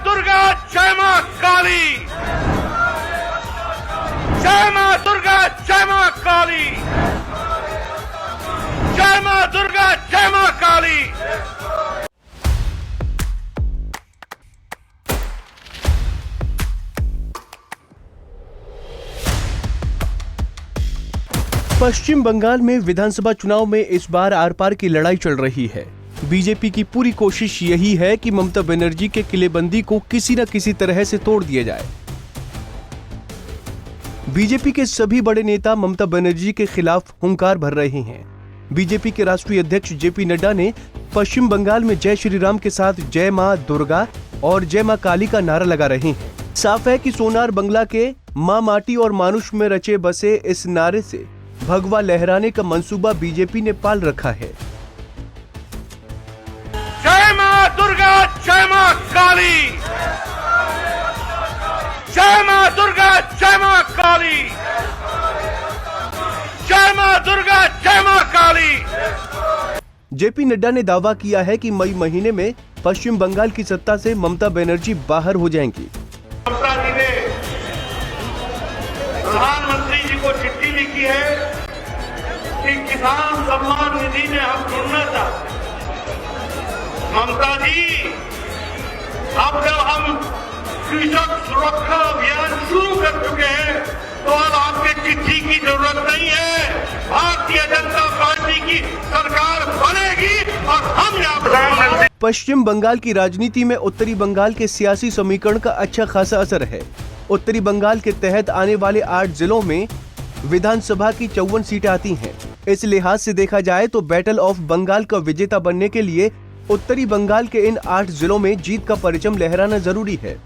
दुर्गा, जय मां काली। जय मां दुर्गा, जय मां काली। जय मां दुर्गा, जय मां काली। पश्चिम बंगाल में विधानसभा चुनाव में इस बार आर पार की लड़ाई चल रही है। बीजेपी की पूरी कोशिश यही है कि ममता बनर्जी के किलेबंदी को किसी न किसी तरह से तोड़ दिया जाए। बीजेपी के सभी बड़े नेता ममता बनर्जी के खिलाफ हुंकार भर रहे हैं। बीजेपी के राष्ट्रीय अध्यक्ष जेपी नड्डा ने पश्चिम बंगाल में जय श्री राम के साथ जय मां दुर्गा और जय मां काली का नारा लगा रहे हैं। साफ है कि सोनार बंगला के मां माटी और मानुष में रचे बसे इस नारे से भगवा लहराने का मंसूबा बीजेपी ने पाल रखा है। जय मां दुर्गा, जय मां काली। जय मां दुर्गा, जय मां काली। जय मां दुर्गा, जय मां काली। जेपी नड्डा ने दावा किया है कि मई महीने में पश्चिम बंगाल की सत्ता से ममता बनर्जी बाहर हो जाएंगी। ममता जी ने प्रधानमंत्री जी को चिट्ठी लिखी है कि किसान सम्मान निधि में हम जुड़ना चाहते हैं। ममता जी, अब जब हम कृषक सुरक्षा अभियान शुरू कर चुके हैं तो अब आपके चिट्ठी की जरूरत नहीं है। भारतीय जनता पार्टी की सरकार बनेगी और हम यहाँ प्रधानमंत्री। पश्चिम बंगाल की राजनीति में उत्तरी बंगाल के सियासी समीकरण का अच्छा खासा असर है। उत्तरी बंगाल के तहत आने वाले 8 जिलों में विधानसभा की 54 सीटें आती हैं। इस लिहाज से देखा जाए तो बैटल ऑफ बंगाल का विजेता बनने के लिए उत्तरी बंगाल के इन 8 जिलों में जीत का परचम लहराना जरूरी है।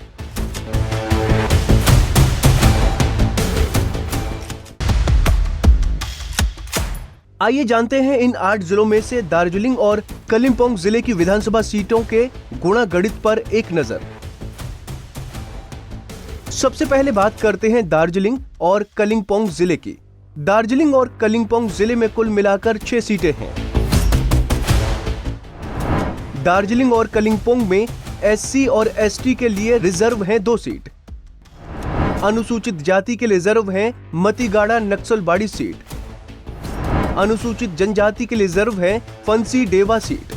आइए जानते हैं इन 8 जिलों में से दार्जिलिंग और कलिम्पोंग जिले की विधानसभा सीटों के गुणा गणित पर एक नजर। सबसे पहले बात करते हैं दार्जिलिंग और कलिम्पोंग जिले की। दार्जिलिंग और कलिम्पोंग जिले में कुल मिलाकर 6 सीटें हैं। दार्जिलिंग और कलिम्पोंग में एससी और एसटी के लिए रिजर्व हैं 2 सीट। अनुसूचित जाति के लिए रिजर्व हैं मतीगाड़ा नक्सलबाड़ी सीट। अनुसूचित जनजाति के लिए रिजर्व है फंसी डेवा सीट।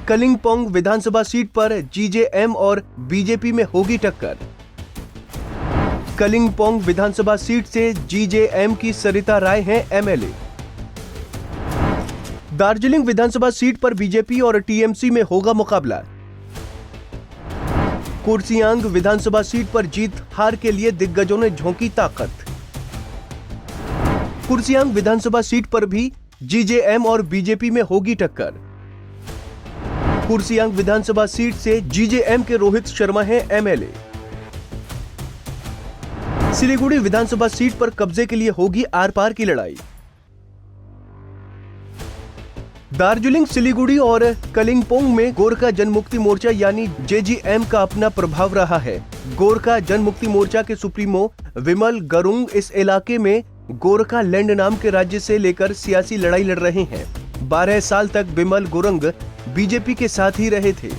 कलिम्पोंग विधानसभा सीट पर जीजेएम और बीजेपी में होगी टक्कर। कलिम्पोंग विधानसभा सीट से जीजेएम की सरिता राय हैं एमएलए। दार्जिलिंग विधानसभा सीट पर बीजेपी और टीएमसी में होगा मुकाबला। कुर्सियांग विधानसभा सीट पर जीत हार के लिए दिग्गजों ने झोंकी ताकत। कुर्सियांग विधानसभा सीट पर भी जीजेएम और बीजेपी में होगी टक्कर। कुर्सियांग विधानसभा सीट से जीजेएम के रोहित शर्मा हैं एमएलए। सिलीगुड़ी विधानसभा सीट पर कब्जे के लिए होगी आर पार की लड़ाई। दार्जिलिंग, सिलीगुड़ी और कलिम्पोंग में गोरखा जनमुक्ति मोर्चा यानी जेजीएम का अपना प्रभाव रहा है। गोरखा जनमुक्ति मोर्चा के सुप्रीमो विमल गुरुंग इस इलाके में गोरखा लैंड नाम के राज्य से लेकर सियासी लड़ाई लड़ रहे हैं। 12 साल तक विमल गुरुंग बीजेपी के साथ ही रहे थे,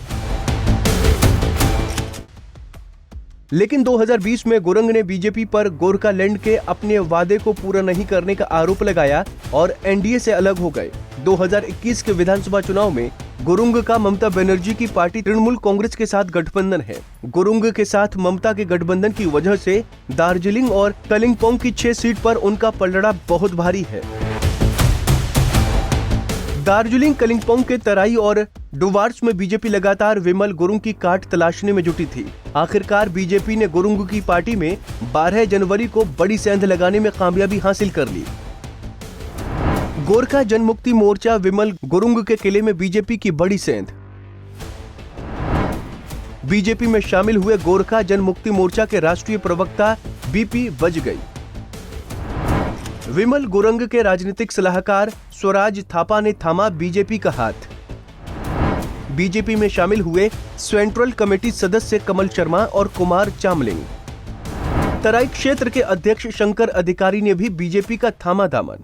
लेकिन 2020 में गुरुंग ने बीजेपी पर गोरखालैंड के अपने वादे को पूरा नहीं करने का आरोप लगाया और एनडीए से अलग हो गए। 2021 के विधानसभा चुनाव में गुरुंग का ममता बनर्जी की पार्टी तृणमूल कांग्रेस के साथ गठबंधन है। गुरुंग के साथ ममता के गठबंधन की वजह से दार्जिलिंग और कलिम्पोंग की 6 सीट पर उनका पलड़ा बहुत भारी है। दार्जिलिंग, कलिम्पोंग के तराई और डुवार्स में बीजेपी लगातार विमल गुरुंग की काट तलाशने में जुटी थी। आखिरकार बीजेपी ने गुरुंग की पार्टी में 12 जनवरी को बड़ी सेंध लगाने में कामयाबी हासिल कर ली। गोरखा जनमुक्ति मोर्चा विमल गुरुंग के किले में बीजेपी की बड़ी सेंध। बीजेपी में शामिल हुए गोरखा जनमुक्ति मोर्चा के राष्ट्रीय प्रवक्ता बीपी बज गई। विमल गुरुंग के राजनीतिक सलाहकार स्वराज थापा ने थामा बीजेपी का हाथ। बीजेपी में शामिल हुए सेंट्रल कमेटी सदस्य कमल शर्मा और कुमार चामलिंग। तराई क्षेत्र के अध्यक्ष शंकर अधिकारी ने भी बीजेपी का थामा दामन।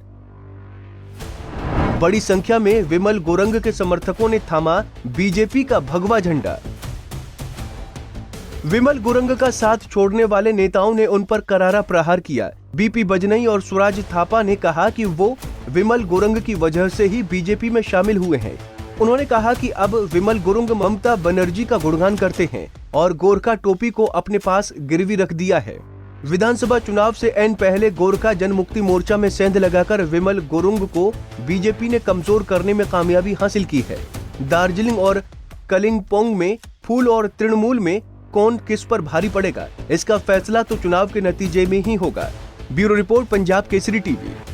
बड़ी संख्या में विमल गोरंग के समर्थकों ने थामा बीजेपी का भगवा झंडा। विमल गोरंग का साथ छोड़ने वाले नेताओं ने उन पर करारा प्रहार किया। बीपी बजनई और स्वराज थापा ने कहा कि वो विमल गोरंग की वजह से ही बीजेपी में शामिल हुए हैं। उन्होंने कहा कि अब विमल गोरंग ममता बनर्जी का गुणगान करते हैं और गोरखा टोपी को अपने पास गिरवी रख दिया है। विधानसभा चुनाव से ऐन पहले गोरखा जनमुक्ति मोर्चा में सेंध लगाकर विमल गोरंग को बीजेपी ने कमजोर करने में कामयाबी हासिल की है। दार्जिलिंग और कलिंपोंग में फूल और तृणमूल में कौन किस पर भारी पड़ेगा, इसका फैसला तो चुनाव के नतीजे में ही होगा। Bureau report, Punjab Kesari TV.